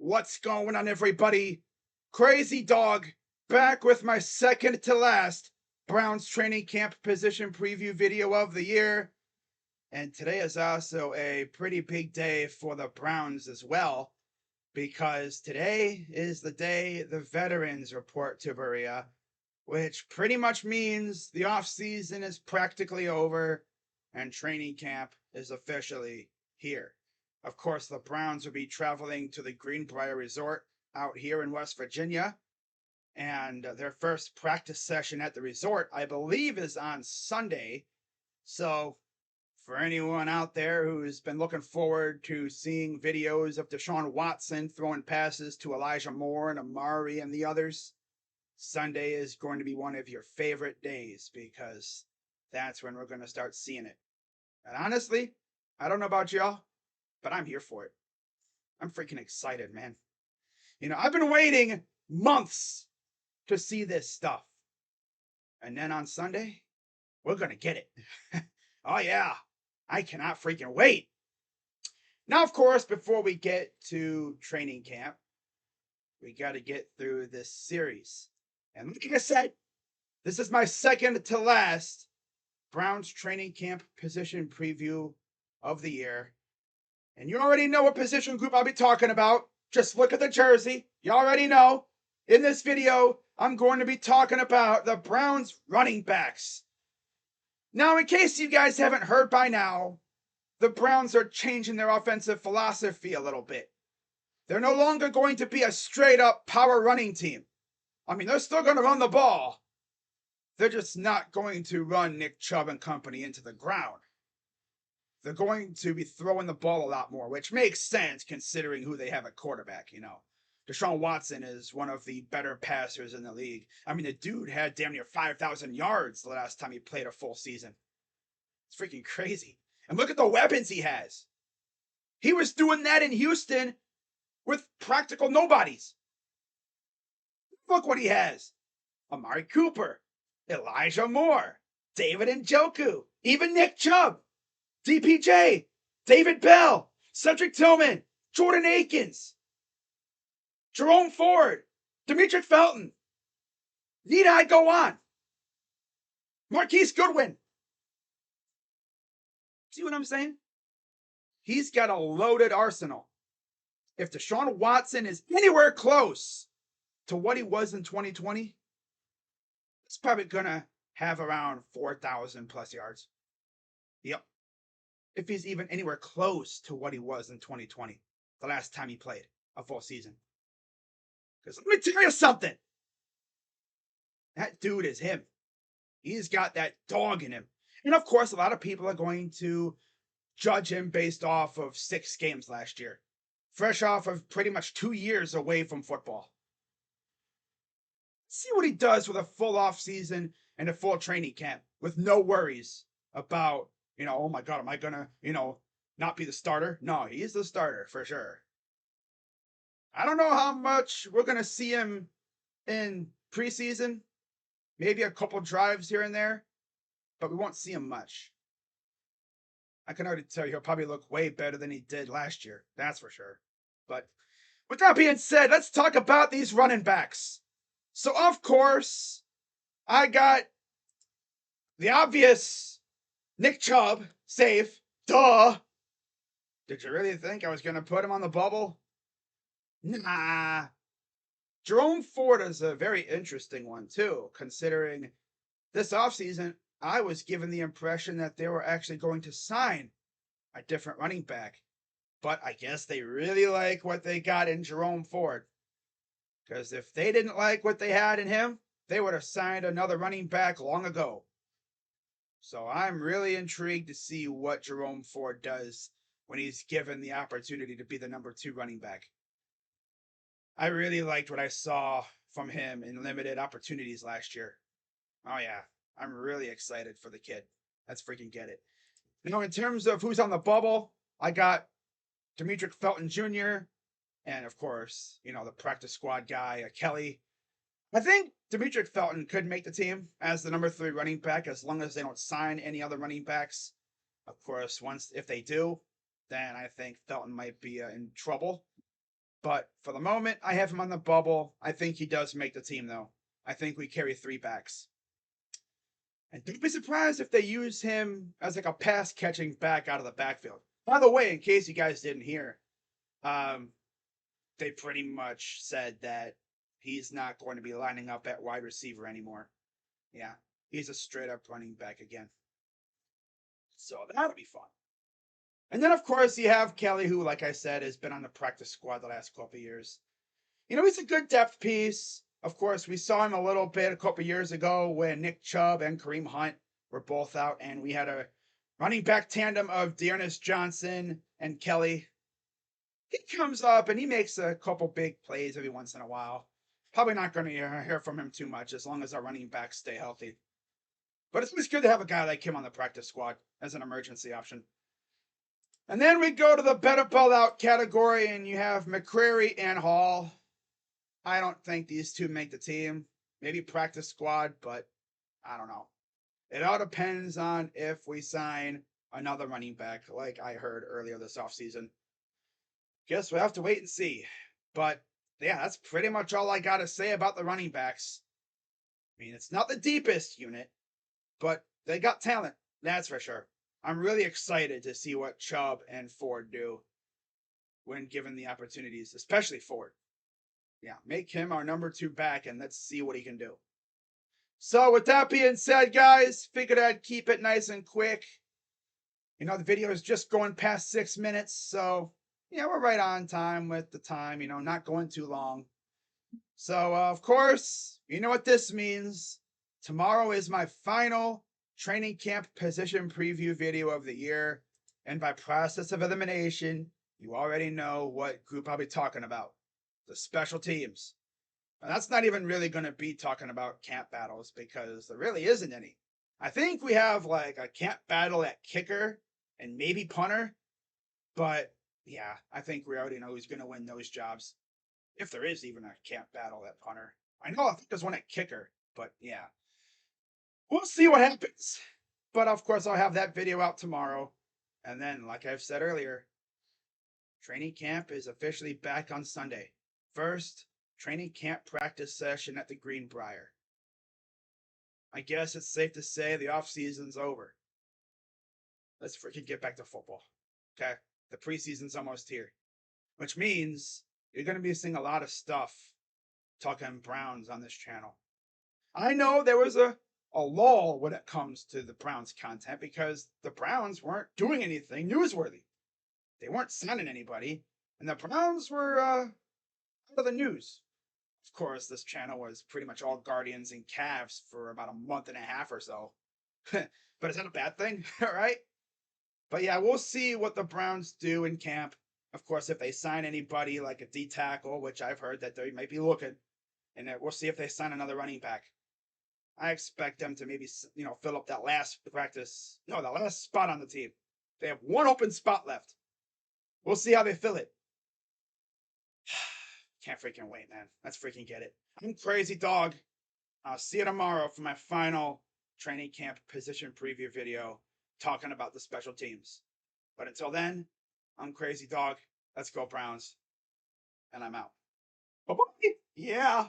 What's going on, everybody? Crazy Dog back with my second to last Browns training camp position preview video of the year. And today is also a pretty big day for the Browns as well, because today is the day the veterans report to Berea, which pretty much means the offseason is practically over and training camp is officially here. Of course, the Browns will be traveling to the Greenbrier Resort out here in West Virginia, and their first practice session at the resort, I believe, is on Sunday. So, for anyone out there who's been looking forward to seeing videos of Deshaun Watson throwing passes to Elijah Moore and Amari and the others, Sunday is going to be one of your favorite days because that's when we're going to start seeing it. And honestly, I don't know about y'all, but I'm here for it. I'm freaking excited, man. I've been waiting months to see this stuff. And then on Sunday, we're going to get it. Oh, yeah. I cannot freaking wait. Now, of course, before we get to training camp, we got to get through this series. And like I said, this is my second to last Browns training camp position preview of the year. And you already know what position group I'll be talking about. Just look at the jersey. You already know. In this video, I'm going to be talking about the Browns running backs. Now, in case you guys haven't heard by now, the Browns are changing their offensive philosophy a little bit. They're no longer going to be a straight up power running team. I mean, they're still going to run the ball. They're just not going to run Nick Chubb and company into the ground. They're going to be throwing the ball a lot more, which makes sense considering who they have at quarterback. Deshaun Watson is one of the better passers in the league. I mean, the dude had damn near 5,000 yards the last time he played a full season. It's freaking crazy. And look at the weapons he has. He was doing that in Houston with practical nobodies. Look what he has. Amari Cooper, Elijah Moore, David Njoku, even Nick Chubb, DPJ, David Bell, Cedric Tillman, Jordan Akins, Jerome Ford, Demetric Felton. Need I go on? Marquise Goodwin. See what I'm saying? He's got a loaded arsenal. If Deshaun Watson is anywhere close to what he was in 2020, it's probably going to have around 4,000 plus yards. Yep. If he's even anywhere close to what he was in 2020, the last time he played a full season. Because let me tell you something. That dude is him. He's got that dog in him. And of course, a lot of people are going to judge him based off of 6 games last year. Fresh off of pretty much 2 years away from football. See what he does with a full off season and a full training camp with no worries about, oh my God, am I going to, not be the starter? No, he's the starter for sure. I don't know how much we're going to see him in preseason. Maybe a couple drives here and there, but we won't see him much. I can already tell you he'll probably look way better than he did last year. That's for sure. But with that being said, let's talk about these running backs. So, of course, I got the obvious Nick Chubb safe. Duh. Did you really think I was going to put him on the bubble? Nah. Jerome Ford is a very interesting one, too, considering this offseason, I was given the impression that they were actually going to sign a different running back. But I guess they really like what they got in Jerome Ford. Because if they didn't like what they had in him, they would have signed another running back long ago. So I'm really intrigued to see what Jerome Ford does when he's given the opportunity to be the number 2 running back. I really liked what I saw from him in limited opportunities last year. Oh yeah, I'm really excited for the kid. Let's freaking get it. In terms of who's on the bubble, I got Demetric Felton Jr., and of course, the practice squad guy, Kelly. I think Demetric Felton could make the team as the number 3 running back as long as they don't sign any other running backs. Of course, if they do, then I think Felton might be in trouble. But for the moment, I have him on the bubble. I think he does make the team, though. I think we carry 3 backs. And don't be surprised if they use him as like a pass catching back out of the backfield. By the way, in case you guys didn't hear, um, they pretty much said that he's not going to be lining up at wide receiver anymore. Yeah, he's a straight up running back again. So that'll be fun. And then, of course, you have Kelly, who, like I said, has been on the practice squad the last couple of years. You know, he's a good depth piece. Of course, we saw him a little bit a couple of years ago when Nick Chubb and Kareem Hunt were both out, and we had a running back tandem of Dearness Johnson and Kelly. He comes up and he makes a couple big plays every once in a while. Probably not going to hear from him too much as long as our running backs stay healthy. But it's always good to have a guy like him on the practice squad as an emergency option. And then we go to the better ball out category, and you have McCrary and Hall. I don't think these two make the team. Maybe practice squad, but I don't know. It all depends on if we sign another running back, like I heard earlier this offseason. Guess we'll have to wait and see. But yeah, that's pretty much all I got to say about the running backs. I mean, it's not the deepest unit, but they got talent, that's for sure. I'm really excited to see what Chubb and Ford do when given the opportunities, especially Ford. Yeah, make him our number 2 back and let's see what he can do. So with that being said, guys, figured I'd keep it nice and quick. You know, the video is just going past 6 minutes, so yeah, we're right on time with the time, you know, not going too long. So, of course, you know what this means. Tomorrow is my final training camp position preview video of the year. And by process of elimination, you already know what group I'll be talking about. The special teams. Now, that's not even really going to be talking about camp battles because there really isn't any. I think we have like a camp battle at kicker and maybe punter. But yeah, I think we already know who's going to win those jobs. If there is even a camp battle at punter. I think there's one at kicker, but yeah. We'll see what happens. But of course, I'll have that video out tomorrow. And then, like I've said earlier, training camp is officially back on Sunday. First training camp practice session at the Greenbrier. I guess it's safe to say the off season's over. Let's freaking get back to football. Okay? The preseason's almost here. Which means you're going to be seeing a lot of stuff talking Browns on this channel. I know there was a lull when it comes to the Browns content because the Browns weren't doing anything newsworthy. They weren't signing anybody, and the Browns were out of the news. Of course, this channel was pretty much all Guardians and Cavs for about a month and a half or so. But is that a bad thing? All right? But yeah, we'll see what the Browns do in camp. Of course, if they sign anybody like a D tackle, which I've heard that they might be looking, and we'll see if they sign another running back. I expect them to maybe, fill up that last spot on the team. They have one open spot left. We'll see how they fill it. Can't freaking wait, man. Let's freaking get it. I'm Crazy Dog. I'll see you tomorrow for my final training camp position preview video talking about the special teams. But until then, I'm Crazy Dog. Let's go Browns. And I'm out. Bye-bye. Yeah.